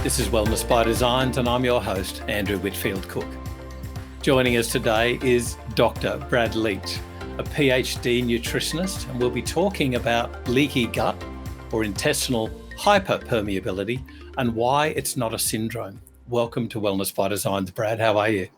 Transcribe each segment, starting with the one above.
This is Wellness by Design, and I'm your host, Andrew Whitfield Cook. Joining us today is Dr. Brad Leech, a PhD nutritionist, and we'll be talking about leaky gut or intestinal hyperpermeability and why it's not a syndrome. Welcome to Wellness by Design, Brad. How are you?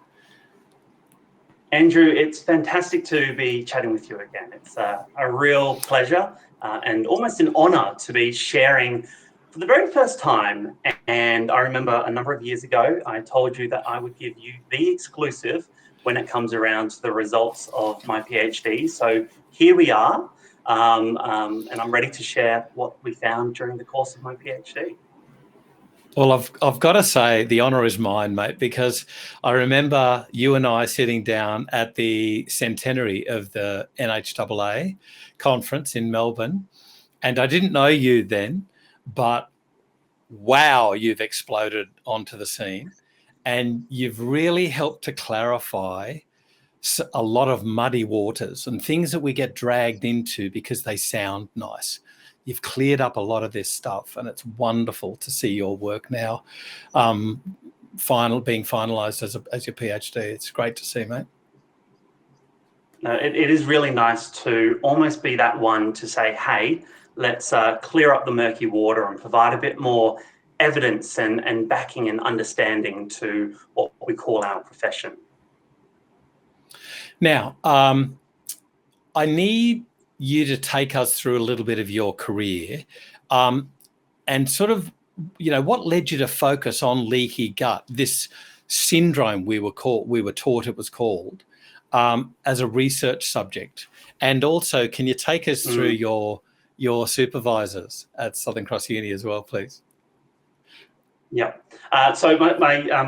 Andrew, it's fantastic to be chatting with you again. It's a real pleasure and almost an honour to be sharing for the very first time. And I remember a number of years ago, I told you that I would give you the exclusive when it comes around to the results of my PhD. So here we are, and I'm ready to share what we found during the course of my PhD. Well, I've got to say the honour is mine, mate, because I remember you and I sitting down at the centenary of the NHAA conference in Melbourne, and I didn't know you then, but wow, you've exploded onto the scene, and you've really helped to clarify a lot of muddy waters and things that we get dragged into because they sound nice. You've cleared up a lot of this stuff, and it's wonderful to see your work now being finalised as your PhD. It's great to see, mate. No, it is really nice to almost be that one to say, hey, let's clear up the murky water and provide a bit more evidence and backing and understanding to what we call our profession. Now, I need you to take us through a little bit of your career and sort of, what led you to focus on leaky gut, this syndrome we were taught it was called, as a research subject. And also, can you take us through your supervisors at Southern Cross Uni as well, please? Yeah. So my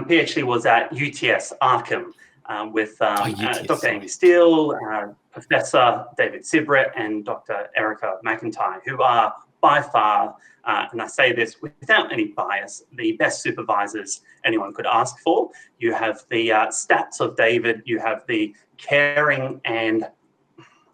PhD was at UTS Arkham with Dr. Amy Steele, Professor David Sibret, and Dr. Erica McIntyre, who are by far, and I say this without any bias, the best supervisors anyone could ask for. You have the stats of David, you have the caring and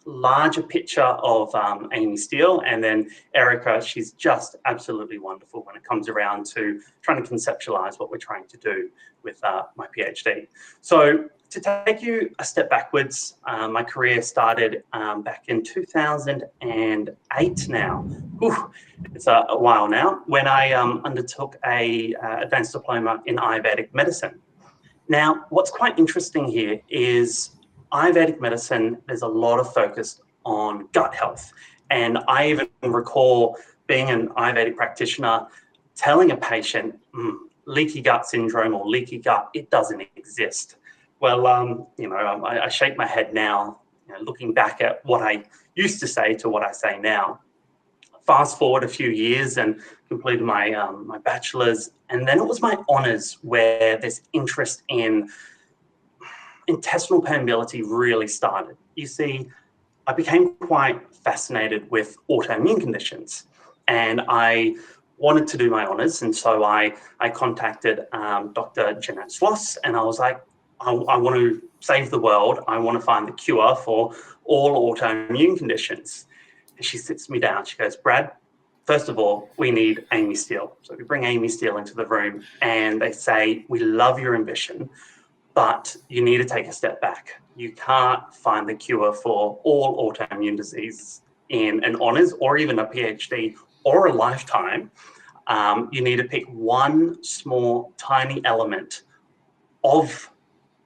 larger picture of Amy Steele, and then Erica, she's just absolutely wonderful when it comes around to trying to conceptualize what we're trying to do with my PhD. So to take you a step backwards, my career started back in 2008 now. Whew, it's a while now, when I undertook a advanced diploma in Ayurvedic medicine. Now, what's quite interesting here is Ayurvedic medicine, there's a lot of focus on gut health. And I even recall being an Ayurvedic practitioner telling a patient, leaky gut syndrome or leaky gut, it doesn't exist. Well, I shake my head now, looking back at what I used to say to what I say now. Fast forward a few years and completed my my bachelor's, and then it was my honours where this interest in intestinal permeability really started. You see, I became quite fascinated with autoimmune conditions, and I wanted to do my honours, and so I contacted Dr. Jeanette Sloss, and I was like, I want to save the world. I want to find the cure for all autoimmune conditions. And she sits me down. She goes, Brad, first of all, we need Amy Steele. So we bring Amy Steele into the room, and they say, we love your ambition, but you need to take a step back. You can't find the cure for all autoimmune diseases in an honours or even a PhD or a lifetime. You need to pick one small, tiny element of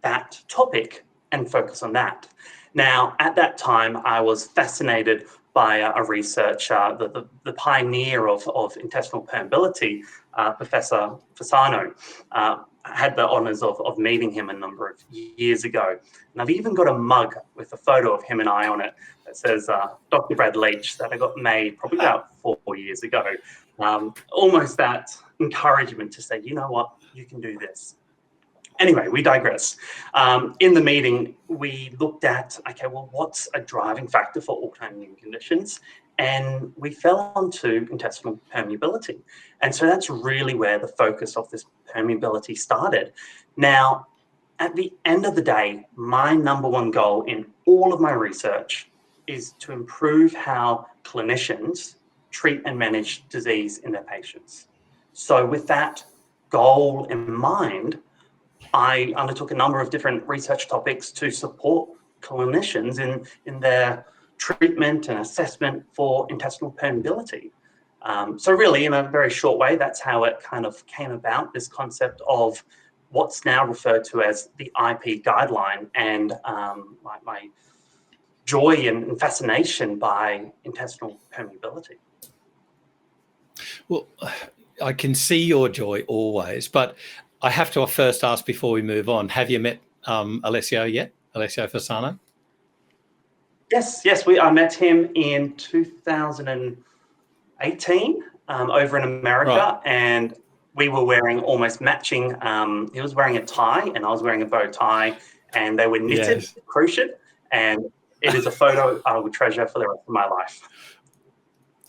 that topic and focus on that. Now, at that time, I was fascinated by a researcher, the pioneer of intestinal permeability, Professor Fasano. I had the honours of meeting him a number of years ago. And I've even got a mug with a photo of him and I on it that says Dr. Brad Leech, that I got made probably about 4 years ago. Almost that encouragement to say, you know what, you can do this. Anyway, we digress. In the meeting, we looked at, okay, well, what's a driving factor for autoimmune conditions? And we fell onto intestinal permeability. And so that's really where the focus of this permeability started. Now, at the end of the day, my number one goal in all of my research is to improve how clinicians treat and manage disease in their patients. So with that goal in mind, I undertook a number of different research topics to support clinicians in their treatment and assessment for intestinal permeability. So really, in a very short way, that's how it kind of came about, this concept of what's now referred to as the IP guideline, and my joy and fascination by intestinal permeability. Well, I can see your joy always, but I have to first ask before we move on, have you met Alessio yet? Alessio Fasano? Yes, I met him in 2018 over in America, right. And we were wearing almost matching, he was wearing a tie and I was wearing a bow tie, and they were knitted, yes. Crocheted, and it is a photo I will treasure for the rest of my life.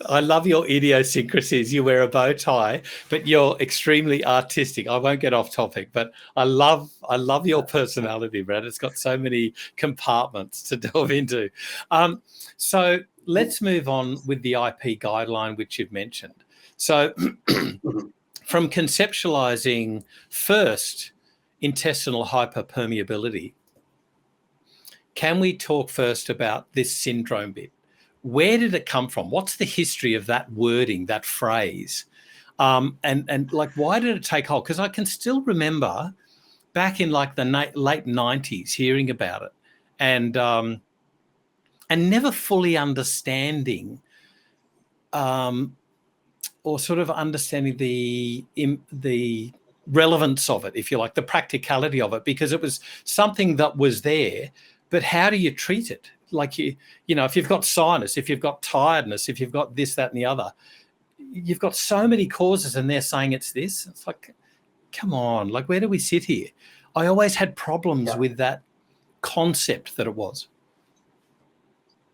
I love your idiosyncrasies. You wear a bow tie, but you're extremely artistic. I won't get off topic, but I love your personality, Brad. It's got so many compartments to delve into. So let's move on with the IP guideline, which you've mentioned. So from conceptualizing first intestinal hyperpermeability, can we talk first about this syndrome bit? Where did it come from? What's the history of that wording, that phrase? And like, why did it take hold? Because I can still remember back in like the late 90s hearing about it and never fully understanding or sort of understanding the relevance of it, if you like, the practicality of it, because it was something that was there, but how do you treat it? Like, you know, if you've got sinus, if you've got tiredness, if you've got this, that, and the other, you've got so many causes and they're saying it's this. It's like, come on, like, where do we sit here? I always had problems with that concept that it was.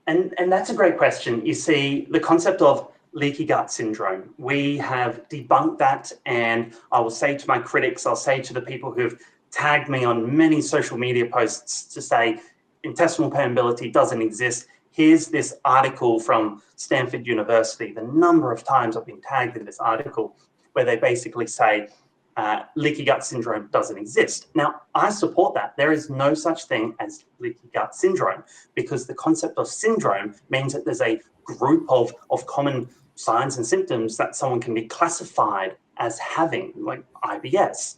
And that's a great question. You see, the concept of leaky gut syndrome, we have debunked that. And I will say to my critics, I'll say to the people who've tagged me on many social media posts to say, intestinal permeability doesn't exist. Here's this article from Stanford University. The number of times I've been tagged in this article where they basically say leaky gut syndrome doesn't exist. Now, I support that. There is no such thing as leaky gut syndrome, because the concept of syndrome means that there's a group of common signs and symptoms that someone can be classified as having, like IBS.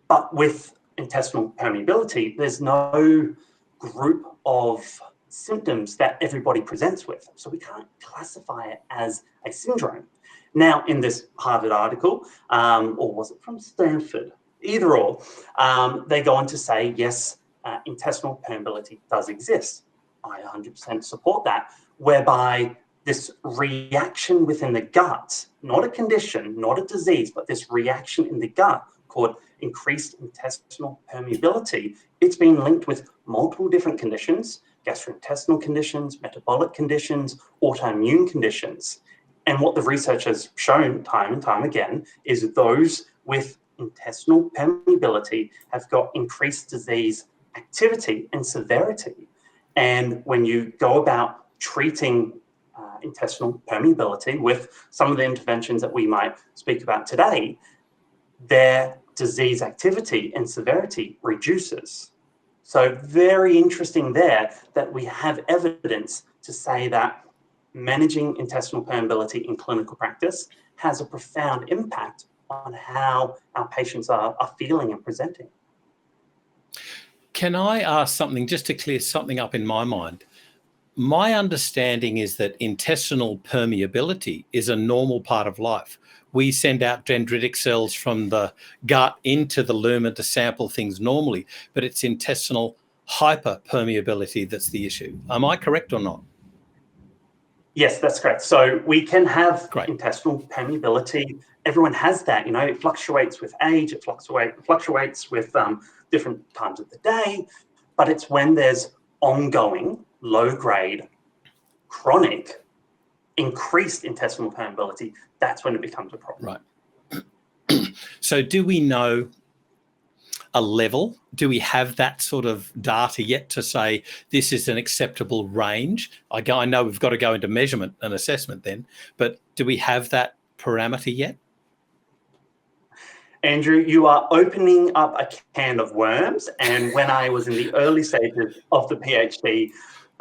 But with intestinal permeability, there's no group of symptoms that everybody presents with. So we can't classify it as a syndrome. Now, in this Harvard article, or was it from Stanford? Either or, they go on to say, yes, intestinal permeability does exist. I 100% support that, whereby this reaction within the gut, not a condition, not a disease, but this reaction in the gut called increased intestinal permeability, it's been linked with multiple different conditions, gastrointestinal conditions, metabolic conditions, autoimmune conditions. And what the research has shown time and time again is those with intestinal permeability have got increased disease activity and severity. And when you go about treating intestinal permeability with some of the interventions that we might speak about today, their disease activity and severity reduces. So very interesting there that we have evidence to say that managing intestinal permeability in clinical practice has a profound impact on how our patients are feeling and presenting. Can I ask something just to clear something up in my mind? My understanding is that intestinal permeability is a normal part of life. We send out dendritic cells from the gut into the lumen to sample things normally, but it's intestinal hyperpermeability that's the issue. Am I correct or not? Yes, that's correct. So we can have Great. intestinal permeability. Everyone has that, it fluctuates with age, it fluctuates with different times of the day, but it's when there's ongoing, low-grade, chronic, increased intestinal permeability, that's when it becomes a problem. Right. So do we know a level? Do we have that sort of data yet to say this is an acceptable range? I know we've got to go into measurement and assessment then, but do we have that parameter yet? Andrew, you are opening up a can of worms. And when I was in the early stages of the PhD,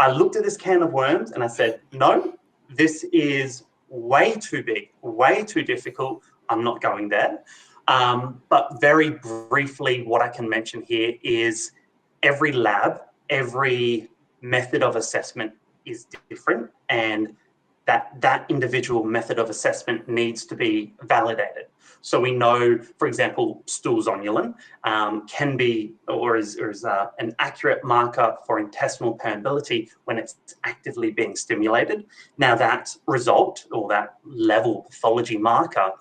I looked at this can of worms and I said, no, this is way too big, way too difficult. I'm not going there. But very briefly, what I can mention here is every lab, every method of assessment is different, and that individual method of assessment needs to be validated. So we know, for example, stool zonulin can be or is an accurate marker for intestinal permeability when it's actively being stimulated. Now that result or that level pathology marker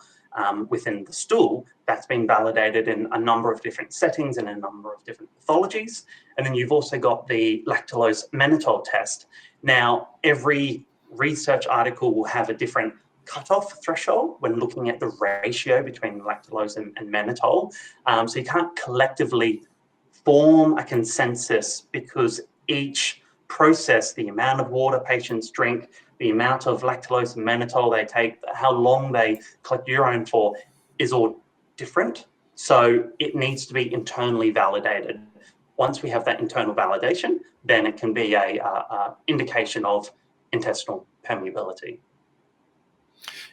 within the stool, that's been validated in a number of different settings and a number of different pathologies. And then you've also got the lactulose mannitol test. Now, every research article will have a different cutoff threshold when looking at the ratio between lactulose and mannitol. So you can't collectively form a consensus because each process, the amount of water patients drink, the amount of lactulose and mannitol they take, how long they collect urine for, is all different. So it needs to be internally validated. Once we have that internal validation, then it can be a indication of intestinal permeability.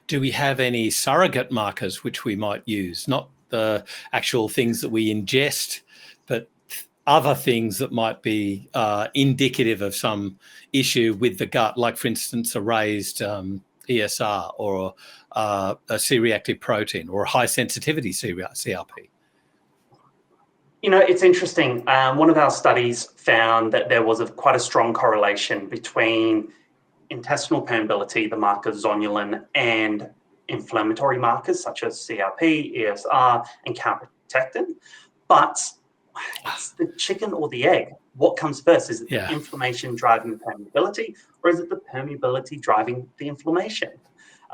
Do we have any surrogate markers which we might use? Not the actual things that we ingest, but other things that might be indicative of some issue with the gut, like, for instance, a raised ESR or a C-reactive protein or a high sensitivity CRP? It's interesting. One of our studies found that there was quite a strong correlation between intestinal permeability, the marker zonulin, and inflammatory markers such as CRP, ESR, and calprotectin. But it's the chicken or the egg. What comes first? Is it the inflammation driving the permeability, or is it the permeability driving the inflammation?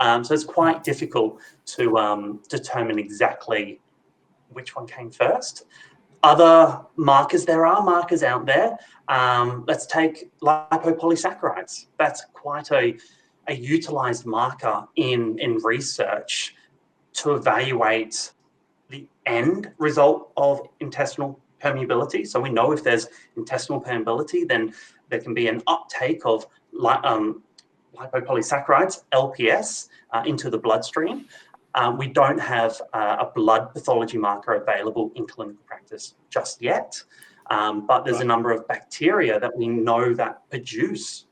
So it's quite difficult to determine exactly which one came first. Other markers, there are markers out there. Let's take lipopolysaccharides. That's quite a utilized marker in research to evaluate the end result of intestinal permeability. So we know if there's intestinal permeability, then there can be an uptake of lipopolysaccharides, LPS, into the bloodstream. We don't have a blood pathology marker available in clinical practice just yet, but there's a number of bacteria that we know that produce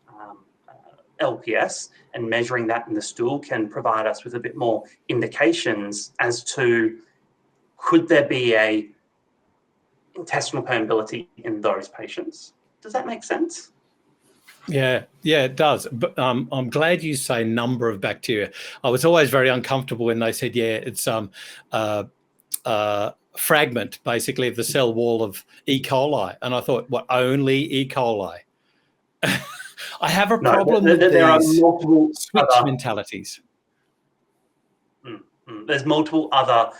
LPS, and measuring that in the stool can provide us with a bit more indications as to could there be a intestinal permeability in those patients. Does that make sense? Yeah, it does. But I'm glad you say number of bacteria. I was always very uncomfortable when they said, it's fragment, basically, of the cell wall of E. coli. And I thought, what, only E. coli? I have a problem with there are multiple switch mentalities. There's multiple other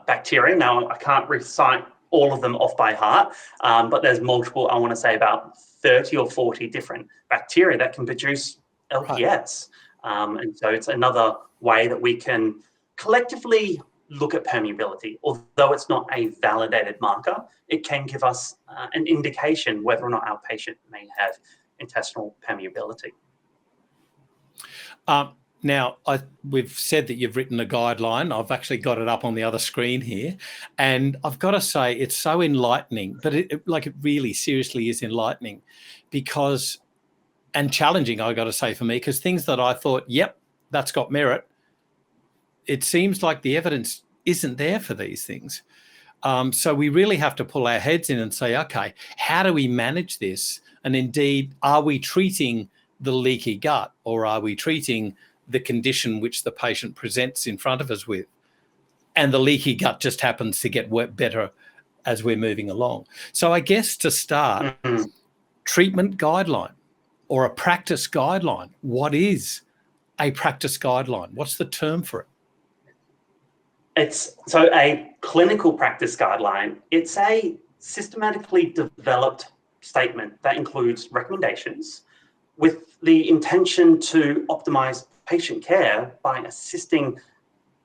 bacteria. Now, I can't recite all of them off by heart, but there's multiple, I want to say about 30 or 40 different bacteria that can produce LPS. Right. And so it's another way that we can collectively look at permeability. Although it's not a validated marker, it can give us an indication whether or not our patient may have intestinal permeability. Now, we've said that you've written a guideline. I've actually got it up on the other screen here. And I've got to say, it's so enlightening, but it really seriously is enlightening and challenging, I got to say, for me, because things that I thought, yep, that's got merit, it seems like the evidence isn't there for these things. So we really have to pull our heads in and say, okay, how do we manage this? And indeed, are we treating the leaky gut, or are we treating the condition which the patient presents in front of us with? And the leaky gut just happens to get better as we're moving along. So I guess to start, treatment guideline or a practice guideline. What is a practice guideline? What's the term for it? It's so a clinical practice guideline. It's a systematically developed statement that includes recommendations with the intention to optimize patient care by assisting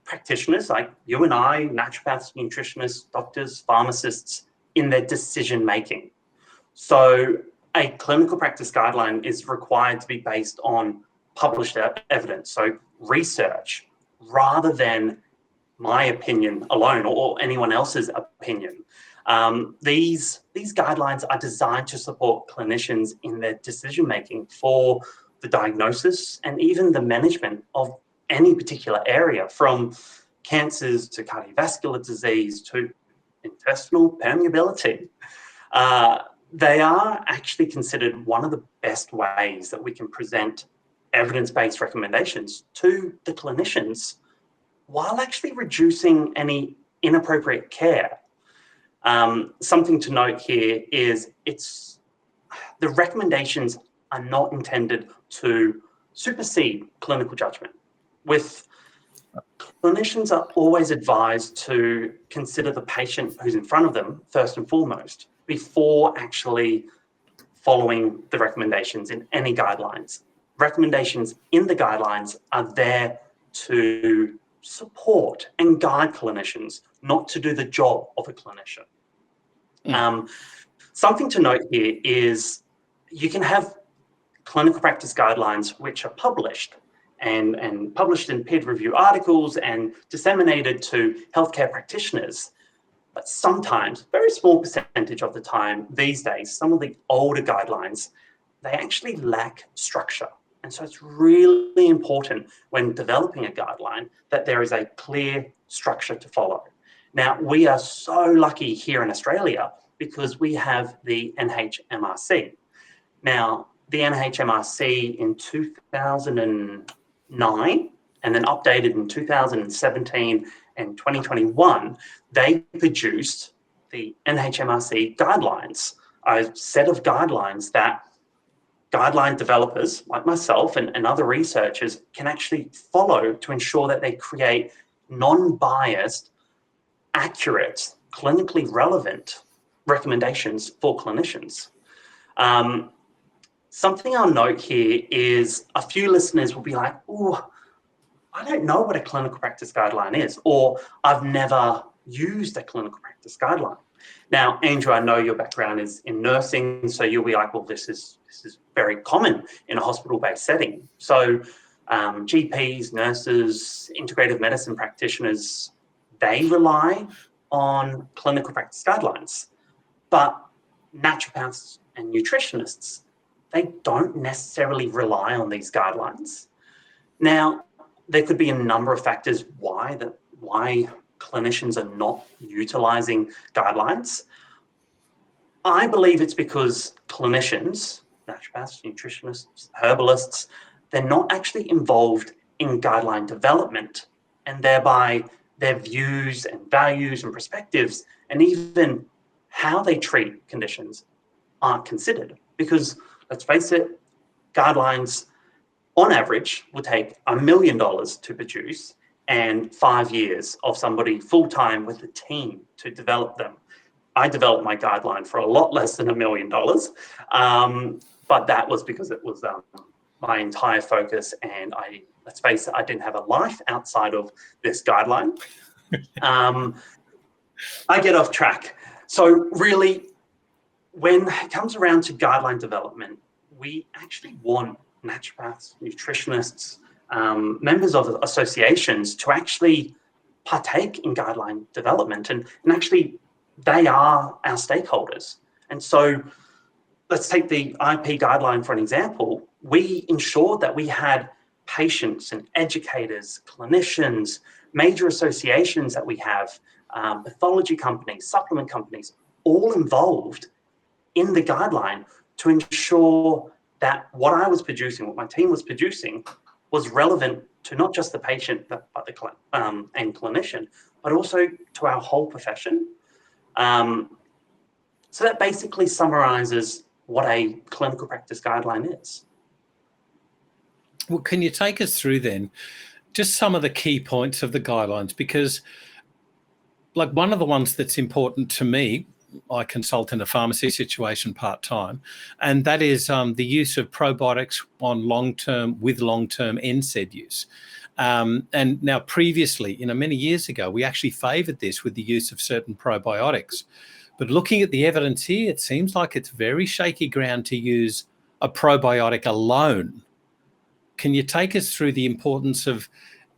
practitioners like you and I, naturopaths, nutritionists, doctors, pharmacists, in their decision making. So a clinical practice guideline is required to be based on published evidence, so research, rather than my opinion alone or anyone else's opinion. These guidelines are designed to support clinicians in their decision making for the diagnosis and even the management of any particular area, from cancers to cardiovascular disease to intestinal permeability. They are actually considered one of the best ways that we can present evidence-based recommendations to the clinicians while actually reducing any inappropriate care. Something to note here is the recommendations are not intended to supersede clinical judgment. Clinicians are always advised to consider the patient who's in front of them first and foremost before actually following the recommendations in any guidelines. Recommendations in the guidelines are there to support and guide clinicians, not to do the job of a clinician. Something to note here is you can have clinical practice guidelines which are published and published in peer-reviewed articles and disseminated to healthcare practitioners. But sometimes, very small percentage of the time these days, some of the older guidelines, they actually lack structure. And so it's really important when developing a guideline that there is a clear structure to follow. Now, we are so lucky here in Australia because we have the NHMRC. Now, the NHMRC in 2009 and then updated in 2017 and 2021, they produced the NHMRC guidelines, a set of guidelines that guideline developers like myself and other researchers can actually follow to ensure that they create non-biased, accurate, clinically relevant recommendations for clinicians. Something I'll note here is a few listeners will be like, oh, I don't know what a clinical practice guideline is, or I've never used a clinical practice guideline. Now, Andrew, I know your background is in nursing, so you'll be like, well, this is very common in a hospital-based setting. So GPs, nurses, integrative medicine practitioners, they rely on clinical practice guidelines. But naturopaths and nutritionists, they don't necessarily rely on these guidelines. Now, there could be a number of factors why clinicians are not utilizing guidelines. I believe it's because clinicians, naturopaths, nutritionists, herbalists, they're not actually involved in guideline development, and thereby their views and values and perspectives and even how they treat conditions aren't considered. Because let's face it, guidelines on average will take $1 million to produce and 5 years of somebody full-time with a team to develop them. I developed my guideline for a lot less than $1 million, but that was because it was my entire focus, and let's face it, I didn't have a life outside of this guideline. I get off track. So really, when it comes around to guideline development, we actually want naturopaths, nutritionists, members of associations to actually partake in guideline development, and actually they are our stakeholders. And so let's take the IP guideline for an example. We ensured that we had patients and educators, clinicians, major associations that we have, pathology companies, supplement companies, all involved in the guideline to ensure that what I was producing, what my team was producing, was relevant to not just the patient but the and clinician, but also to our whole profession. So that basically summarizes what a clinical practice guideline is. Well, can you take us through then just some of the key points of the guidelines? Because like one of the ones that's important to me, I consult in a pharmacy situation part-time, and that is the use of probiotics on long-term NSAID use. And now previously, many years ago, we actually favoured this with the use of certain probiotics. But looking at the evidence here, it seems like it's very shaky ground to use a probiotic alone. Can you take us through the importance of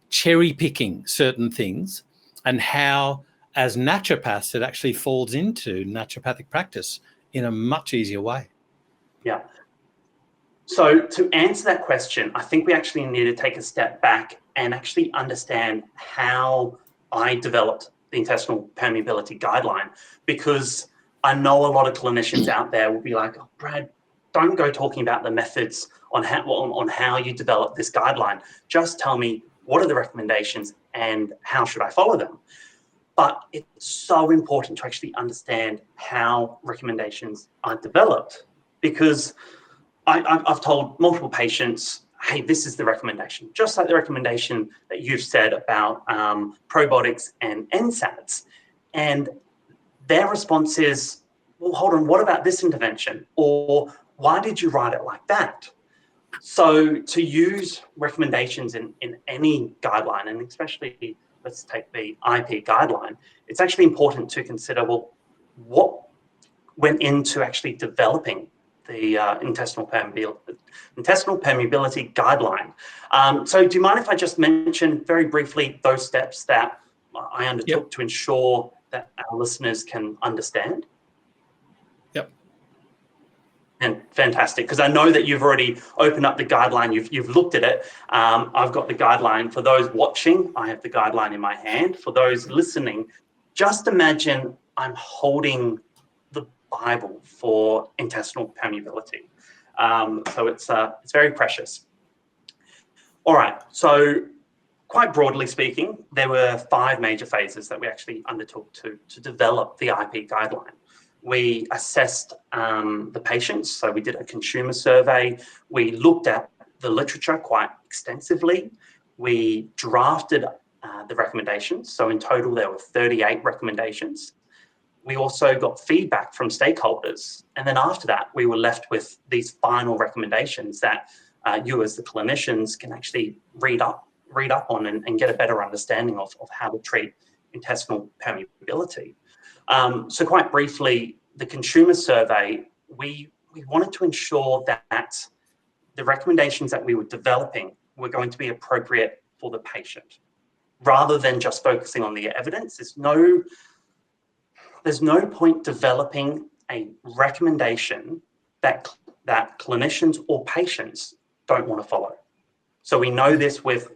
cherry picking certain things and how, as naturopaths, it actually falls into naturopathic practice in a much easier way? Yeah. So to answer that question, I think we actually need to take a step back and actually understand how I developed the intestinal permeability guideline, because I know a lot of clinicians out there will be like, oh, Brad, don't go talking about the methods on how you develop this guideline. Just tell me what are the recommendations and how should I follow them. But it's so important to actually understand how recommendations are developed, because I've told multiple patients, hey, this is the recommendation, just like the recommendation that you've said about probiotics and NSAIDs. And their response is, well, hold on, what about this intervention? Or why did you write it like that? So to use recommendations in any guideline, and especially let's take the IP guideline, it's actually important to consider, well, what went into actually developing the intestinal permeability guideline. So do you mind if I just mention very briefly those steps that I undertook to ensure that our listeners can understand? Yep. And fantastic, because I know that you've already opened up the guideline, you've looked at it. I've got the guideline. For those watching, I have the guideline in my hand. For those listening, just imagine I'm holding the Bible for intestinal permeability. So it's very precious. All right, so quite broadly speaking, there were 5 major phases that we actually undertook to develop the IP guideline. We assessed the patients, so we did a consumer survey. We looked at the literature quite extensively. We drafted the recommendations, so in total there were 38 recommendations. We also got feedback from stakeholders, and then after that we were left with these final recommendations that you as the clinicians can actually read up on and get a better understanding of how to treat intestinal permeability. So quite briefly, the consumer survey, we wanted to ensure that the recommendations that we were developing were going to be appropriate for the patient, rather than just focusing on the evidence. There's no point developing a recommendation that clinicians or patients don't want to follow. So we know this with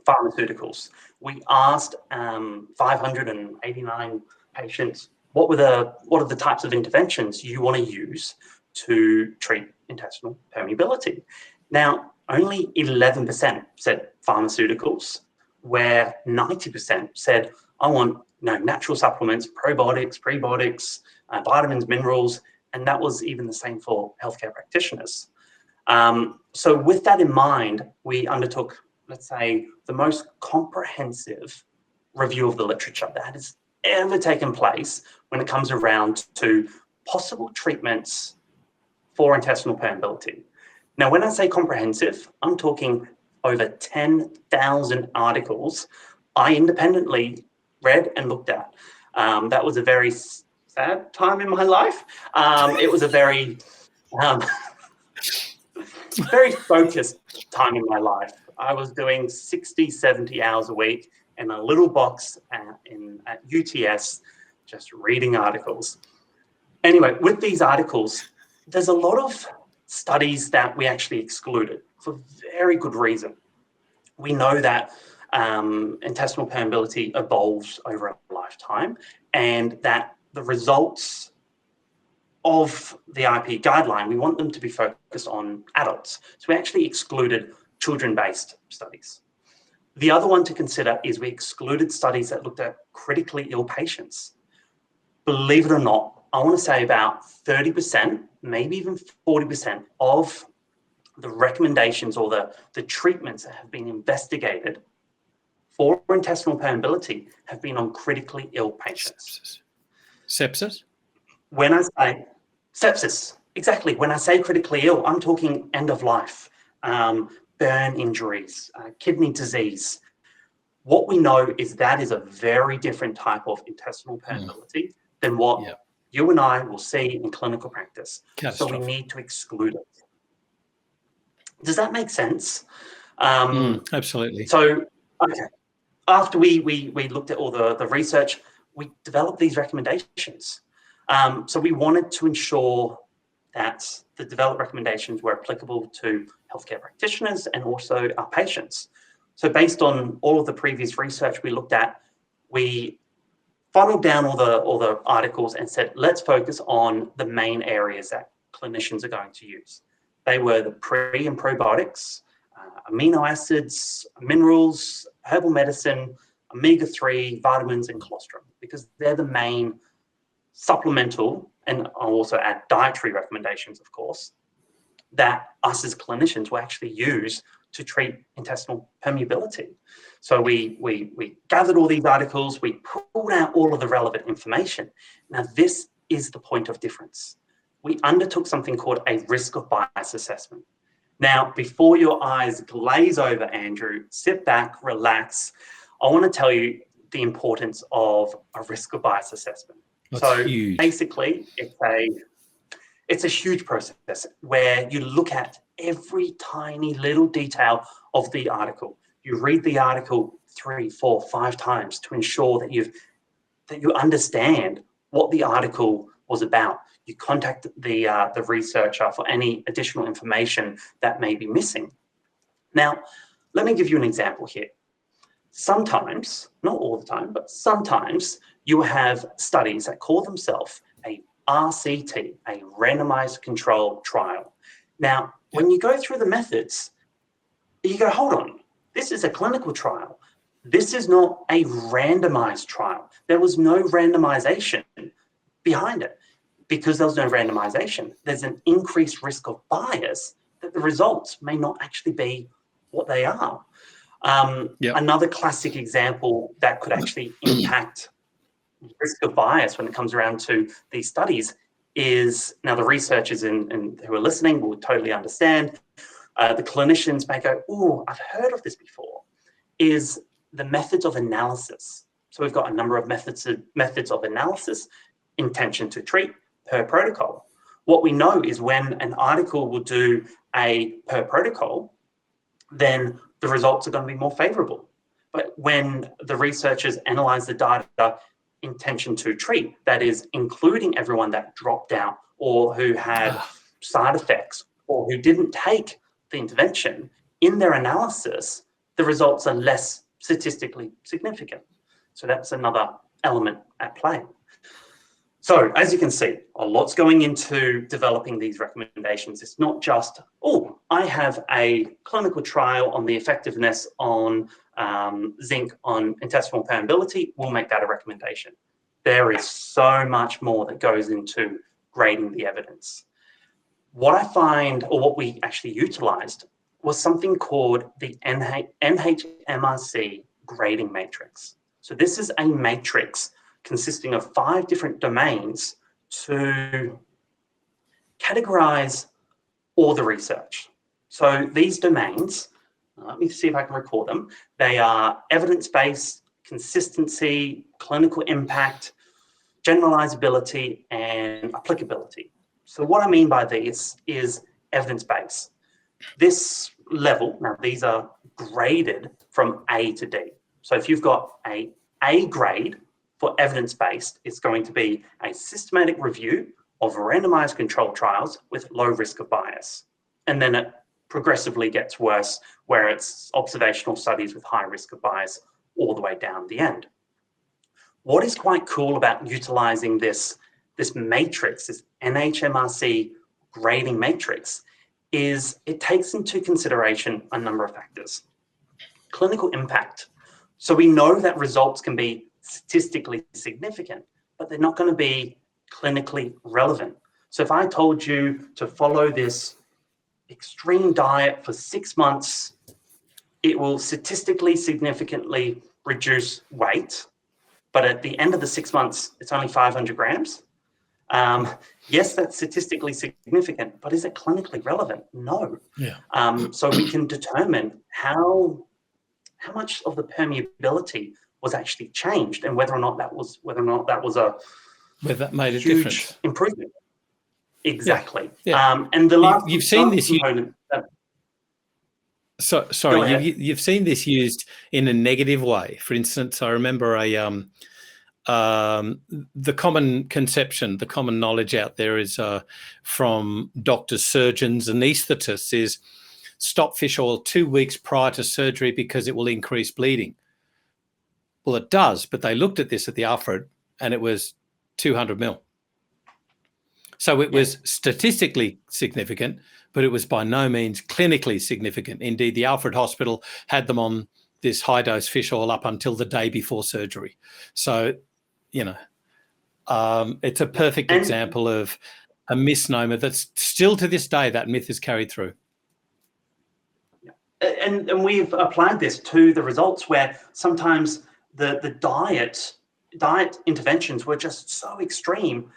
pharmaceuticals. We asked 589 patients, what are the types of interventions you want to use to treat intestinal permeability? Now, only 11% said pharmaceuticals, where 90% said, I want natural supplements, probiotics, prebiotics, vitamins, minerals, and that was even the same for healthcare practitioners. So with that in mind, we undertook, let's say, the most comprehensive review of the literature that has ever taken place when it comes around to possible treatments for intestinal permeability. Now, when I say comprehensive, I'm talking over 10,000 articles I independently read and looked at. That was a very sad time in my life. It was a very, very focused time in my life. I was doing 60, 70 hours a week in a little box at UTS, just reading articles. Anyway, with these articles, there's a lot of studies that we actually excluded for very good reason. We know that intestinal permeability evolves over a lifetime, and that the results of the IP guideline, we want them to be focused on adults. So we actually excluded children-based studies. The other one to consider is we excluded studies that looked at critically ill patients. Believe it or not, I want to say about 30%, maybe even 40% of the recommendations or the treatments that have been investigated for intestinal permeability have been on critically ill patients. Sepsis? When I say sepsis, exactly. When I say critically ill, I'm talking end of life, burn injuries, kidney disease. What we know is that is a very different type of intestinal permeability than what you and I will see in clinical practice. So we need to exclude it. Does that make sense? Absolutely. So, okay. After we looked at all the research, we developed these recommendations. So we wanted to ensure that the developed recommendations were applicable to healthcare practitioners and also our patients. So based on all of the previous research we looked at, we funneled down all the articles and said, let's focus on the main areas that clinicians are going to use. They were the pre and probiotics, amino acids, minerals, herbal medicine, omega-3, vitamins, and colostrum, because they're the main supplemental, and I'll also add dietary recommendations, of course, that us as clinicians will actually use to treat intestinal permeability. So we gathered all these articles, we pulled out all of the relevant information. Now, this is the point of difference. We undertook something called a risk of bias assessment. Now, before your eyes glaze over, Andrew, sit back, relax. I want to tell you the importance of a risk of bias assessment. That's huge. Basically, it's a huge process where you look at every tiny little detail of the article. You read the article 3, 4, 5 times to ensure that you understand what the article was about. You contact the researcher for any additional information that may be missing. Now, let me give you an example here. Sometimes, not all the time, but sometimes you have studies that call themselves a RCT, a randomized controlled trial. Now, when you go through the methods, you go, hold on, this is a clinical trial. This is not a randomized trial. There was no randomization behind it. Because there was no randomization, there's an increased risk of bias that the results may not actually be what they are. Another classic example that could actually impact risk of bias when it comes around to these studies is, now the researchers who are listening will totally understand, the clinicians may go, oh, I've heard of this before, is the methods of analysis. So we've got a number of methods of analysis, intention to treat, per protocol. What we know is when an article will do a per protocol, then the results are going to be more favorable. But when the researchers analyze the data intention to treat, that is including everyone that dropped out or who had side effects or who didn't take the intervention, in their analysis, the results are less statistically significant. So that's another element at play. So as you can see, a lot's going into developing these recommendations. It's not just, oh, I have a clinical trial on the effectiveness on zinc on intestinal permeability, we'll make that a recommendation. There is so much more that goes into grading the evidence. What I find, or what we actually utilized, was something called the NHMRC grading matrix. So this is a matrix consisting of 5 different domains to categorize all the research. So these domains, let me see if I can record them. They are evidence-based, consistency, clinical impact, generalizability, and applicability. So what I mean by these is evidence-based. This level, now these are graded from A to D. So if you've got a A grade for evidence-based, it's going to be a systematic review of randomized controlled trials with low risk of bias. And then it progressively gets worse, where it's observational studies with high risk of bias all the way down the end. What is quite cool about utilizing this this matrix, this NHMRC grading matrix, is it takes into consideration a number of factors. Clinical impact. So we know that results can be statistically significant, but they're not going to be clinically relevant. So if I told you to follow this extreme diet for 6 months, it will statistically significantly reduce weight, but at the end of the 6 months, it's only 500 grams. Yes, that's statistically significant, but is it clinically relevant? No. Yeah. So we can determine how much of the permeability was actually changed, and whether or not that was whether that made a huge difference. improvement. Exactly. Yeah. And the last you've seen this component. Sorry, you've seen this used in a negative way. For instance, I remember the common conception, the common knowledge out there is from doctors, surgeons, anaesthetists is stop fish oil 2 weeks prior to surgery because it will increase bleeding. Well, it does, but they looked at this at the Alfred and it was 200 mil. So it was statistically significant, but it was by no means clinically significant. Indeed, the Alfred Hospital had them on this high-dose fish oil up until the day before surgery. So, it's a perfect example of a misnomer that's still to this day, that myth is carried through. And we've applied this to the results where sometimes the diet interventions were just so extreme.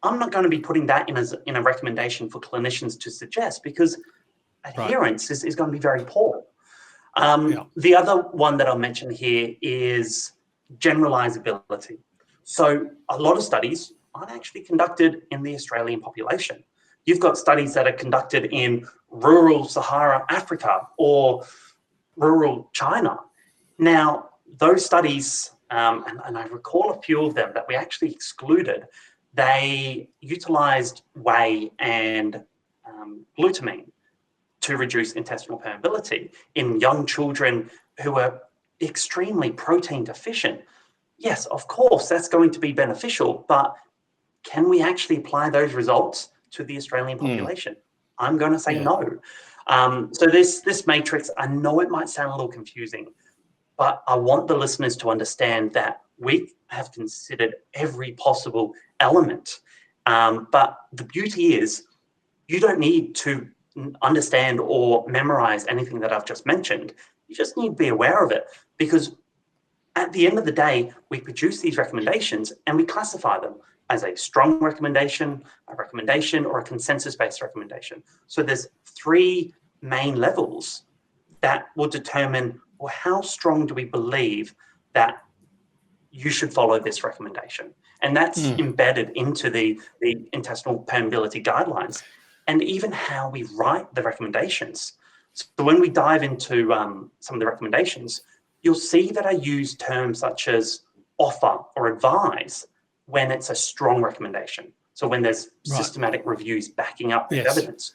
I'm not going to be putting that in a recommendation for clinicians to suggest, because adherence is going to be very poor. The other one that I'll mention here is generalizability. So a lot of studies aren't actually conducted in the Australian population. You've got studies that are conducted in rural Sahara Africa or rural China. Now, those studies, and I recall a few of them that we actually excluded, they utilized whey and glutamine to reduce intestinal permeability in young children who were extremely protein deficient. Yes, of course, that's going to be beneficial, but can we actually apply those results to the Australian population? I'm going to say no. So this matrix, I know it might sound a little confusing, but I want the listeners to understand that we have considered every possible element. But the beauty is you don't need to understand or memorize anything that I've just mentioned. You just need to be aware of it, because at the end of the day, we produce these recommendations and we classify them as a strong recommendation, a recommendation, or a consensus-based recommendation. So there's 3 main levels that will determine, well, how strong do we believe that you should follow this recommendation? And that's embedded into the intestinal permeability guidelines, and even how we write the recommendations. So when we dive into some of the recommendations, you'll see that I use terms such as offer or advise when it's a strong recommendation. So when there's systematic reviews backing up the evidence.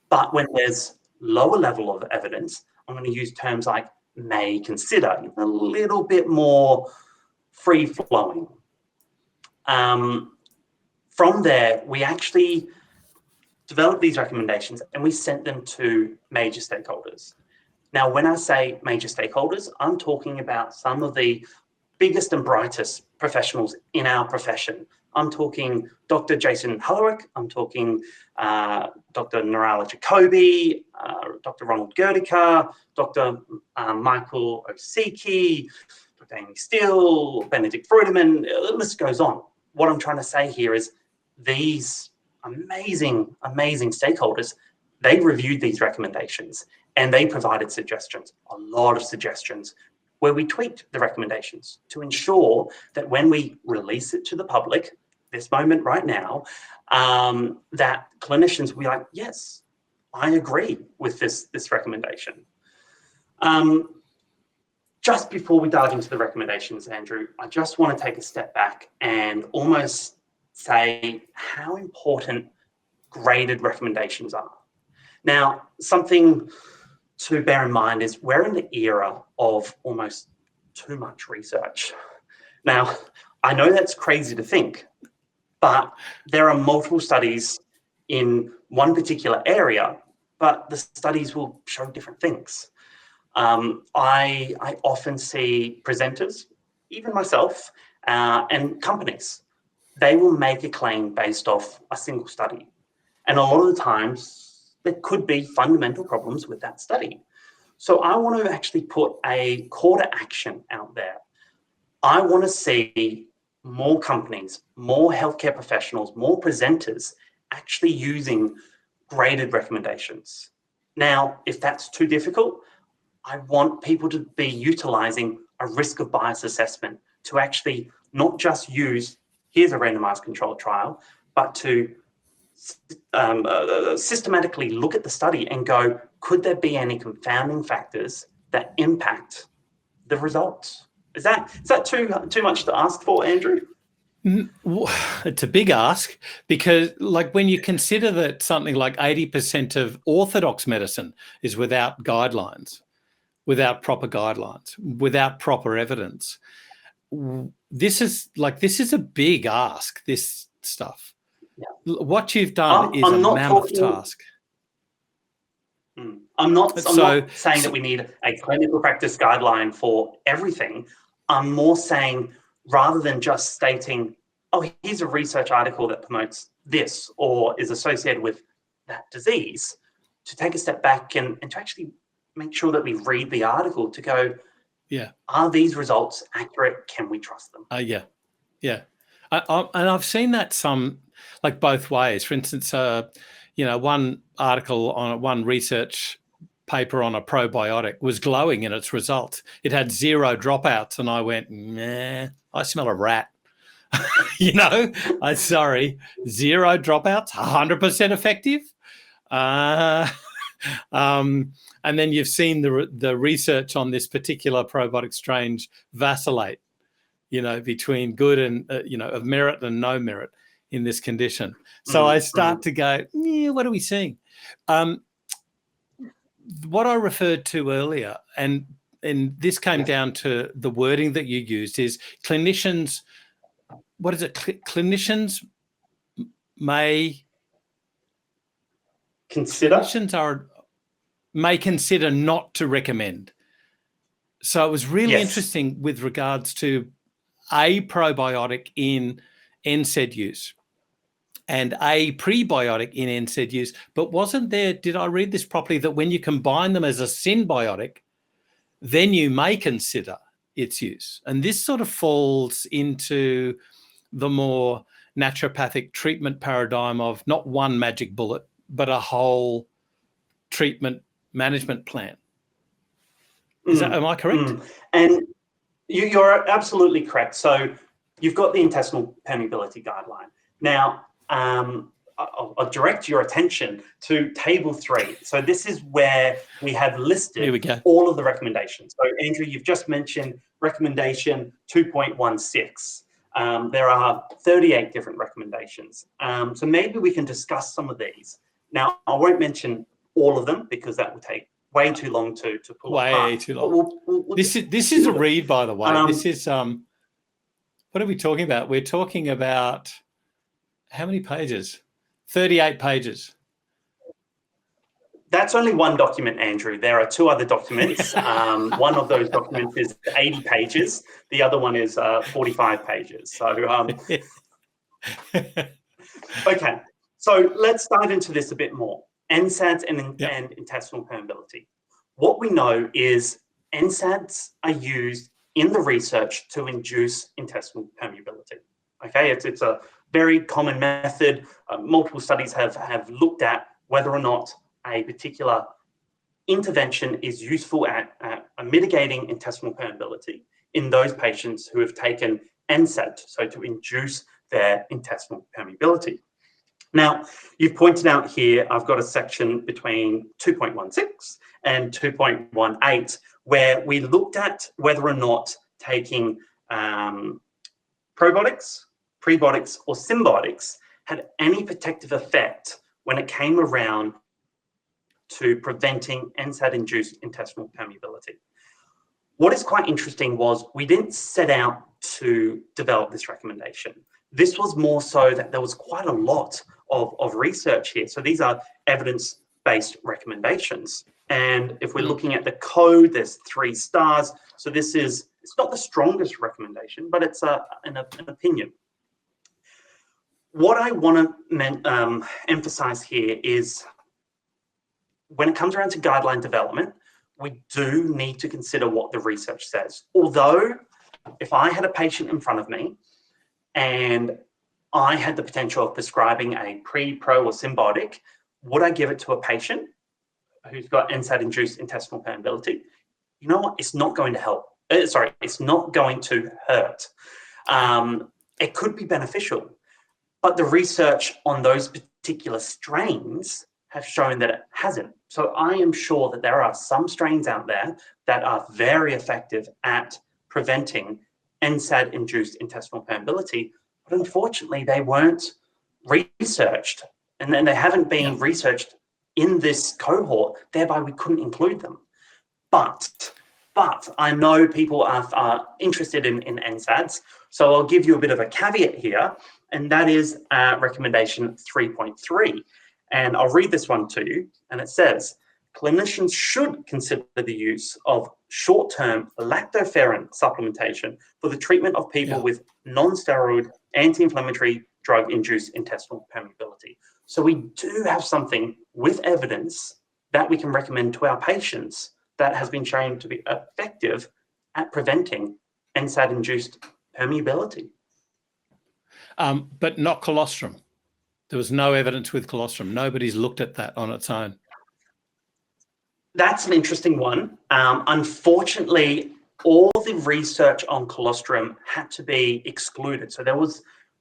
But when there's lower level of evidence, I'm going to use terms like may consider, a little bit more free-flowing. From there, we actually developed these recommendations and we sent them to major stakeholders. Now, when I say major stakeholders, I'm talking about some of the biggest and brightest professionals in our profession. I'm talking Dr. Jason Hullerich, I'm talking Dr. Narala Jacobi, Dr. Ronald Gerdiker, Dr. Michael Osiki, Dr. Amy Steele, Benedict Freudemann, the list goes on. What I'm trying to say here is these amazing, amazing stakeholders, they reviewed these recommendations and they provided suggestions, a lot of suggestions, where we tweaked the recommendations to ensure that when we release it to the public, this moment right now, that clinicians will be like, yes, I agree with this recommendation. Just before we dive into the recommendations, Andrew, I just want to take a step back and almost say how important graded recommendations are. Now, something to bear in mind is we're in the era of almost too much research. Now, I know that's crazy to think, But there are multiple studies in one particular area, but the studies will show different things. I often see presenters, even myself, and companies, they will make a claim based off a single study. And a lot of the times, there could be fundamental problems with that study. So I want to actually put a call to action out there. I want to see more companies, more healthcare professionals, more presenters actually using graded recommendations. Now, if that's too difficult, I want people to be utilizing a risk of bias assessment to actually not just use, here's a randomized controlled trial, but to systematically look at the study and go, could there be any confounding factors that impact the results? Is that too much to ask for, Andrew? It's a big ask, because like when you consider that something like 80% of orthodox medicine is without guidelines, without proper guidelines, without proper evidence, this is a big ask, this stuff. Yeah. What you've done is a mammoth task. I'm not saying that we need a clinical practice guideline for everything. I'm more saying, rather than just stating, oh, here's a research article that promotes this or is associated with that disease, to take a step back and to actually make sure that we read the article to go, yeah, are these results accurate? Can we trust them? Yeah. And I've seen that some, like both ways. For instance, one article on one research paper on a probiotic was glowing in its results. It had 0 dropouts, and I went, nah, I smell a rat. I'm sorry, 0 dropouts, 100% effective. And then you've seen the research on this particular probiotic strain vacillate, between good and, of merit and no merit in this condition. So I start to go, what are we seeing? What I referred to earlier, and this came down to the wording that you used, is clinicians, what is it? Clinicians may consider? May consider not to recommend. So it was really interesting with regards to a probiotic in NSAID use and a prebiotic in NSAID use, but wasn't there, did I read this properly, that when you combine them as a synbiotic, then you may consider its use? And this sort of falls into the more naturopathic treatment paradigm of not one magic bullet, but a whole treatment management plan. Am I correct? And you're absolutely correct. So you've got the intestinal permeability guideline. Now, I'll direct your attention to table 3. So this is where we have listed all of the recommendations. So Andrew, you've just mentioned recommendation 2.16. There are 38 different recommendations. So maybe we can discuss some of these. Now, I won't mention all of them because that will take way too long to pull apart. Way too long. We'll this is a read, by the way. This is what are we talking about? We're talking about how many pages? 38 pages. That's only one document, Andrew. There are 2 other documents. One of those documents is 80 pages. The other one is 45 pages. So, okay. So let's dive into this a bit more. NSAIDs and intestinal permeability. What we know is NSAIDs are used in the research to induce intestinal permeability. Okay, it's a very common method. Multiple studies have looked at whether or not a particular intervention is useful at mitigating intestinal permeability in those patients who have taken NSAID, so to induce their intestinal permeability. Now, you've pointed out here, I've got a section between 2.16 and 2.18 where we looked at whether or not taking probiotics, prebiotics, or symbiotics had any protective effect when it came around to preventing NSAID-induced intestinal permeability. What is quite interesting was we didn't set out to develop this recommendation. This was more so that there was quite a lot of research here. So these are evidence-based recommendations. And if we're looking at the code, there's 3 stars. So this is, it's not the strongest recommendation, but it's an opinion. What I want to emphasize here is when it comes around to guideline development, we do need to consider what the research says. Although, if I had a patient in front of me and I had the potential of prescribing a pre, pro, or symbiotic, would I give it to a patient who's got NSAID-induced intestinal permeability? You know what? It's not going to help. It's not going to hurt. It could be beneficial, but the research on those particular strains have shown that it hasn't. So I am sure that there are some strains out there that are very effective at preventing NSAID-induced intestinal permeability, but unfortunately they weren't researched, and then they haven't been researched in this cohort, thereby we couldn't include them. But I know people are interested in NSAIDs, so I'll give you a bit of a caveat here, and that is recommendation 3.3. And I'll read this one to you, and it says, clinicians should consider the use of short-term lactoferrin supplementation for the treatment of people with non-steroid anti-inflammatory drug-induced intestinal permeability. So we do have something with evidence that we can recommend to our patients that has been shown to be effective at preventing NSAID-induced permeability. But not colostrum. There was no evidence with colostrum. Nobody's looked at that on its own. That's an interesting one. Unfortunately, all the research on colostrum had to be excluded. So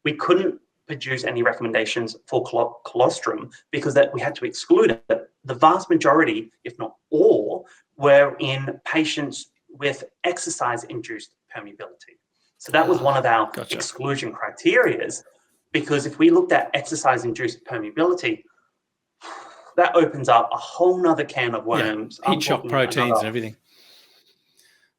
we couldn't produce any recommendations for colostrum because we had to exclude it. The vast majority, if not all, were in patients with exercise-induced permeability. So that was one of our exclusion criteria, because if we looked at exercise-induced permeability, that opens up a whole nother can of worms. Heat shock proteins and everything.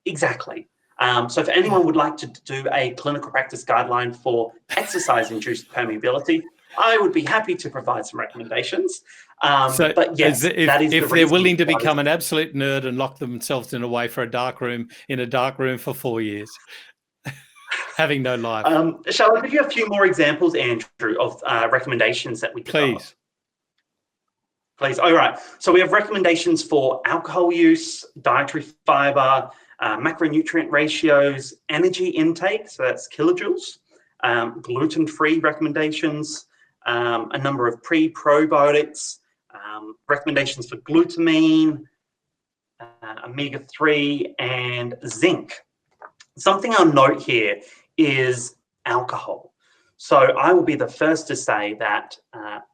Exactly. So if anyone would like to do a clinical practice guideline for exercise-induced permeability, I would be happy to provide some recommendations. But yes, if they're willing to become an absolute nerd and lock themselves in a dark room for 4 years, having no life. Shall I give you a few more examples, Andrew, of recommendations that we developed? Please. All right. So we have recommendations for alcohol use, dietary fiber, macronutrient ratios, energy intake, so that's kilojoules, gluten-free recommendations, a number of pre-probiotics, recommendations for glutamine, omega-3, and zinc. Something I'll note here is alcohol. So I will be the first to say that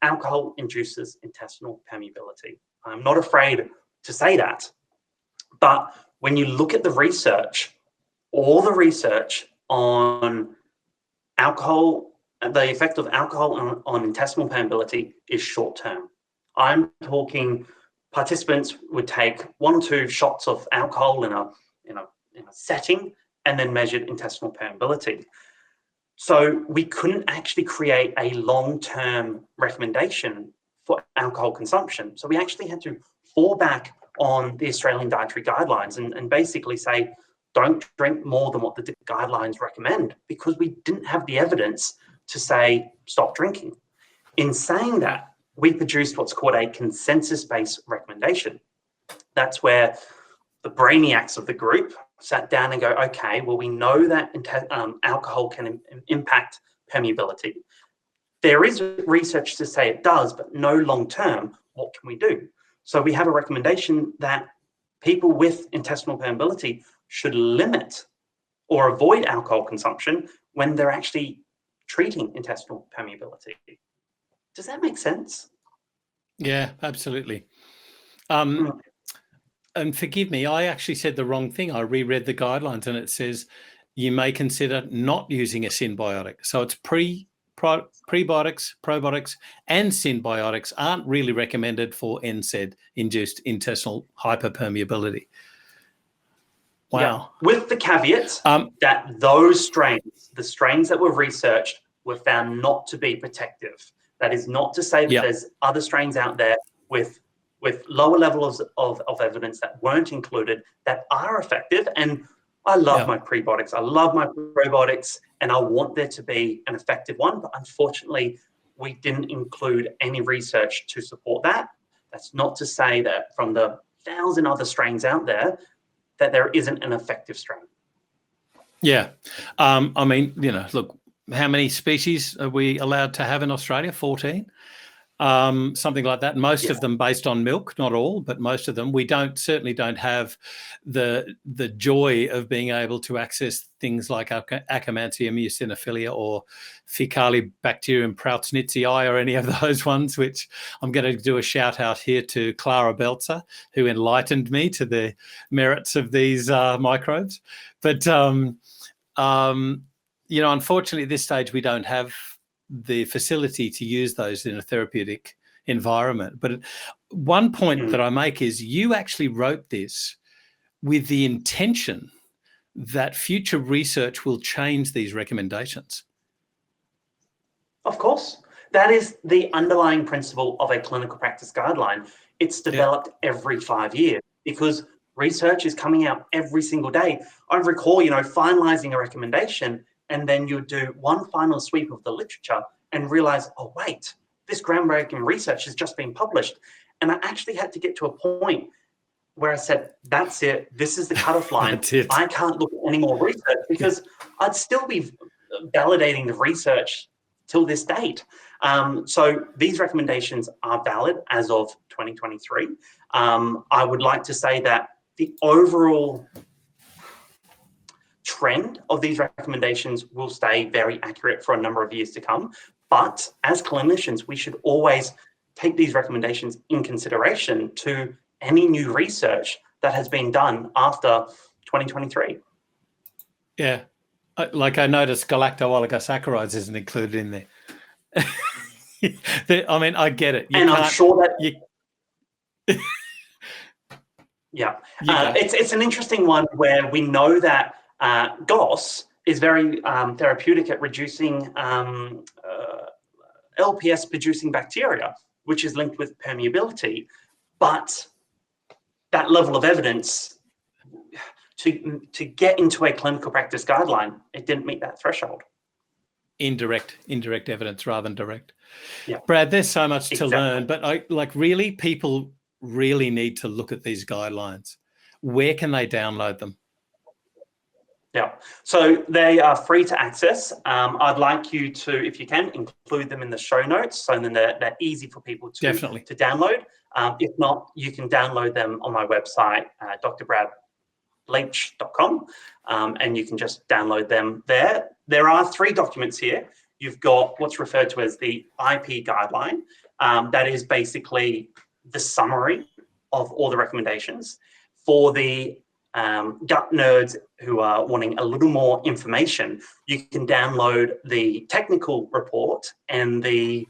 alcohol induces intestinal permeability. I'm not afraid to say that. But when you look at the research, all the research on alcohol, the effect of alcohol on intestinal permeability is short-term. I'm talking participants would take 1 or 2 shots of alcohol in a setting and then measured intestinal permeability. So we couldn't actually create a long-term recommendation for alcohol consumption. So we actually had to fall back on the Australian dietary guidelines and basically say, don't drink more than what the guidelines recommend, because we didn't have the evidence to say, stop drinking. In saying that, we produced what's called a consensus-based recommendation. That's where the brainiacs of the group sat down and go, okay, well, we know that alcohol can impact permeability. There is research to say it does, but no long-term. What can we do? So we have a recommendation that people with intestinal permeability should limit or avoid alcohol consumption when they're actually treating intestinal permeability. Does that make sense? Yeah, absolutely. And forgive me, I actually said the wrong thing. I reread the guidelines and it says you may consider not using a symbiotic. So it's prebiotics, probiotics, and symbiotics aren't really recommended for NSAID-induced intestinal hyperpermeability. Wow. Yeah. With the caveat that those strains, the strains that were researched, were found not to be protective. That is not to say that there's other strains out there with lower levels of evidence that weren't included that are effective. And I love my prebiotics. I love my probiotics, and I want there to be an effective one. But unfortunately, we didn't include any research to support that. That's not to say that from the 1,000 other strains out there, that there isn't an effective strain. Yeah. I mean, look, how many species are we allowed to have in Australia? 14? Something like that. Most of them based on milk, not all, but most of them. We certainly don't have the joy of being able to access things like Akkermansia mucinophilia or Faecalibacterium proutsnitzii or any of those ones, which I'm going to do a shout out here to Clara Belzer, who enlightened me to the merits of these microbes. But, unfortunately at this stage, we don't have the facility to use those in a therapeutic environment. But one point that I make is you actually wrote this with the intention that future research will change these recommendations. Of course. That is the underlying principle of a clinical practice guideline. It's developed every 5 years because research is coming out every single day. I recall, finalizing a recommendation, and then you do one final sweep of the literature and realize, oh, wait, this groundbreaking research has just been published. And I actually had to get to a point where I said, that's it. This is the cutoff line. I can't look at any more research because I'd still be validating the research till this date. So these recommendations are valid as of 2023. I would like to say that the overall trend of these recommendations will stay very accurate for a number of years to come. But as clinicians, we should always take these recommendations in consideration to any new research that has been done after 2023. Yeah. Like I noticed galacto-oligosaccharides isn't included in there. I mean, I get it. I'm sure that... It's an interesting one where we know that GOS is very therapeutic at reducing LPS-producing bacteria, which is linked with permeability. But that level of evidence to get into a clinical practice guideline, it didn't meet that threshold. Indirect evidence rather than direct. Yeah. Brad, there's so much to learn, but people really need to look at these guidelines. Where can they download them? Yeah, so they are free to access. I'd like you to, if you can, include them in the show notes, so then they're easy for people to download. If not, you can download them on my website, drbradleech.com, and you can just download them there. There are 3 documents here. You've got what's referred to as the IP guideline. That is basically the summary of all the recommendations. For the gut nerds who are wanting a little more information, you can download the technical report and the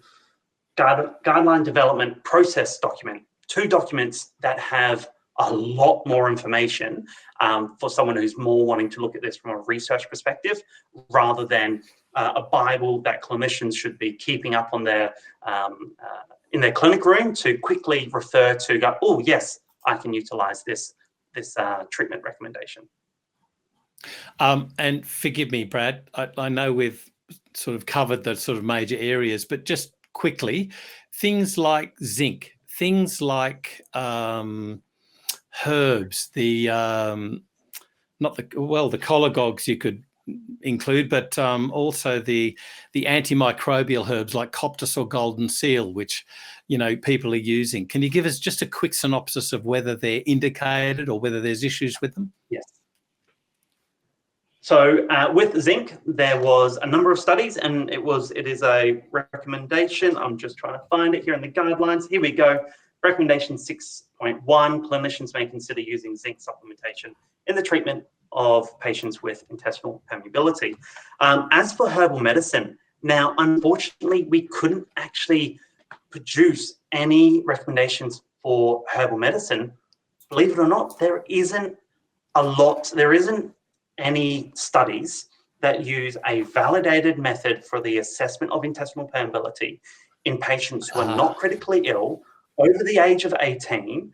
guideline development process document, 2 documents that have a lot more information for someone who's more wanting to look at this from a research perspective rather than a Bible that clinicians should be keeping up on their in their clinic room to quickly refer to, go, oh, yes, I can utilize this treatment recommendation. And forgive me, Brad, I know we've sort of covered the sort of major areas, but just quickly, things like zinc, things like herbs, the cholagogues you could include, but also the antimicrobial herbs like Coptis or golden seal, which people are using. Can you give us just a quick synopsis of whether they're indicated or whether there's issues with them? Yes. So with zinc, there was a number of studies, and it is a recommendation. I'm just trying to find it here in the guidelines. Here we go. Recommendation 6.1, clinicians may consider using zinc supplementation in the treatment of patients with intestinal permeability. As for herbal medicine, now, unfortunately, we couldn't actually produce any recommendations for herbal medicine. Believe it or not, there isn't any studies that use a validated method for the assessment of intestinal permeability in patients who are not critically ill, over the age of 18,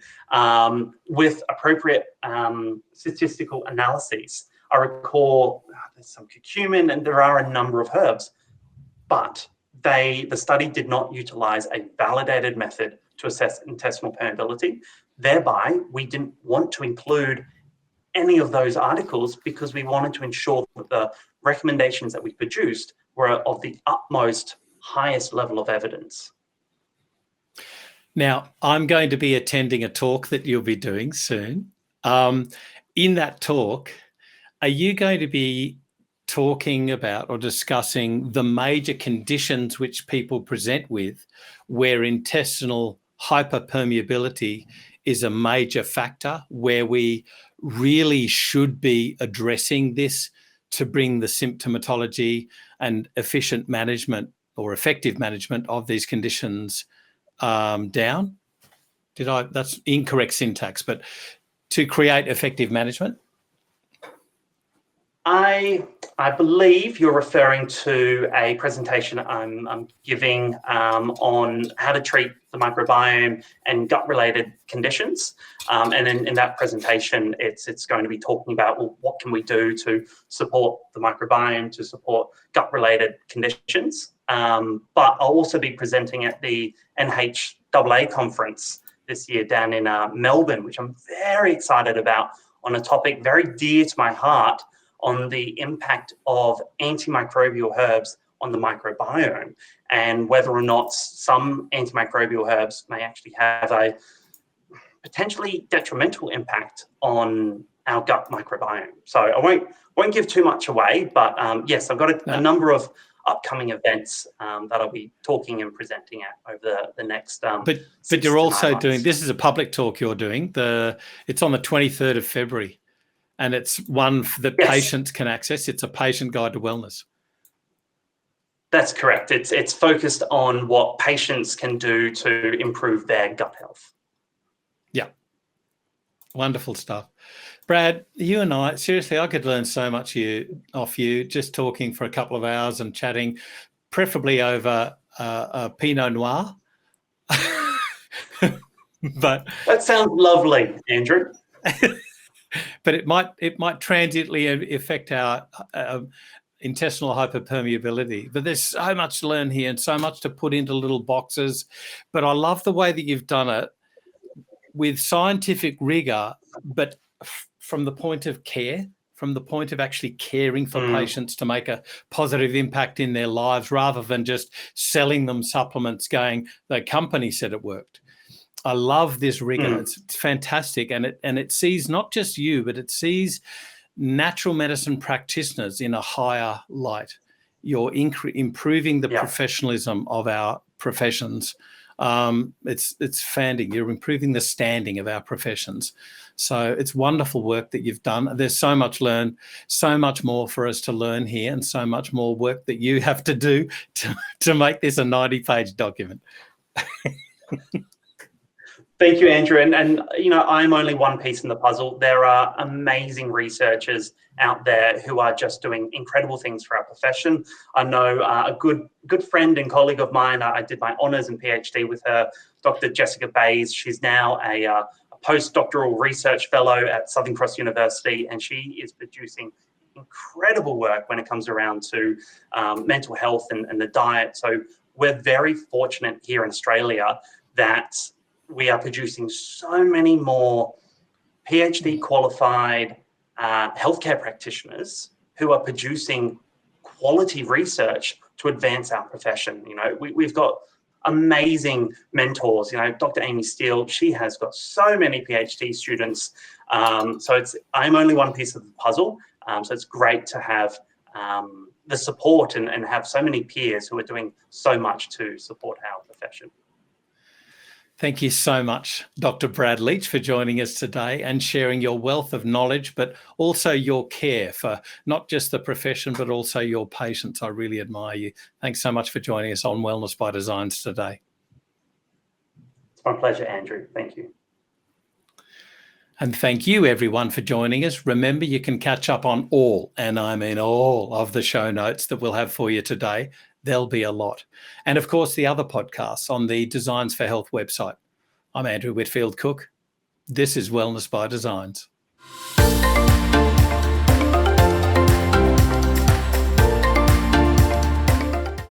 with appropriate statistical analyses. I recall there's some curcumin and there are a number of herbs, but the study did not utilize a validated method to assess intestinal permeability. Thereby, we didn't want to include any of those articles because we wanted to ensure that the recommendations that we produced were of the utmost highest level of evidence. Now, I'm going to be attending a talk that you'll be doing soon. In that talk, are you going to be talking about or discussing the major conditions which people present with where intestinal hyperpermeability is a major factor, where we really should be addressing this to bring the symptomatology and efficient management or effective management of these conditions down? That's incorrect syntax, but to create effective management? I believe you're referring to a presentation I'm giving on how to treat the microbiome and gut-related conditions. And in that presentation, it's going to be talking about, well, what can we do to support the microbiome, to support gut-related conditions. But I'll also be presenting at the NHAA conference this year down in Melbourne, which I'm very excited about, on a topic very dear to my heart, on the impact of antimicrobial herbs on the microbiome, and whether or not some antimicrobial herbs may actually have a potentially detrimental impact on our gut microbiome. So I won't give too much away, but yes, I've got a number of upcoming events that I'll be talking and presenting at over the next. But you're also doing, this is a public talk you're doing. It's on the 23rd of February. And it's one that patients can access. It's a patient guide to wellness. That's correct. It's focused on what patients can do to improve their gut health. Yeah. Wonderful stuff. Brad, you and I, seriously, I could learn so much off you just talking for a couple of hours and chatting, preferably over a Pinot Noir. But that sounds lovely, Andrew. But it might transiently affect our intestinal hyperpermeability. But there's so much to learn here and so much to put into little boxes. But I love the way that you've done it with scientific rigor, but from the point of care, from the point of actually caring for patients to make a positive impact in their lives, rather than just selling them supplements going, the company said it worked. I love this rigor. It's fantastic. And it sees not just you, but it sees natural medicine practitioners in a higher light. You're improving the professionalism of our professions. It's standing. You're improving the standing of our professions. So it's wonderful work that you've done. There's so much so much more for us to learn here, and so much more work that you have to do to make this a 90-page document. Thank you, Andrew. And you know, I'm only one piece in the puzzle. There are amazing researchers out there who are just doing incredible things for our profession. I know a good friend and colleague of mine. I did my honours and PhD with her, Dr. Jessica Bays. She's now a postdoctoral research fellow at Southern Cross University, and she is producing incredible work when it comes around to mental health and the diet. So we're very fortunate here in Australia that we are producing so many more PhD qualified healthcare practitioners who are producing quality research to advance our profession. You know, we've got amazing mentors. You know, Dr. Amy Steele, she has got so many PhD students. So I'm only one piece of the puzzle. So it's great to have the support and have so many peers who are doing so much to support our profession. Thank you so much, Dr. Brad Leech, for joining us today and sharing your wealth of knowledge, but also your care for not just the profession, but also your patients. I really admire you. Thanks so much for joining us on Wellness by Designs today. It's my pleasure, Andrew. Thank you. And thank you, everyone, for joining us. Remember, you can catch up on all, and I mean all, of the show notes that we'll have for you today. There'll be a lot. And of course, the other podcasts on the Designs for Health website. I'm Andrew Whitfield Cook. This is Wellness by Designs.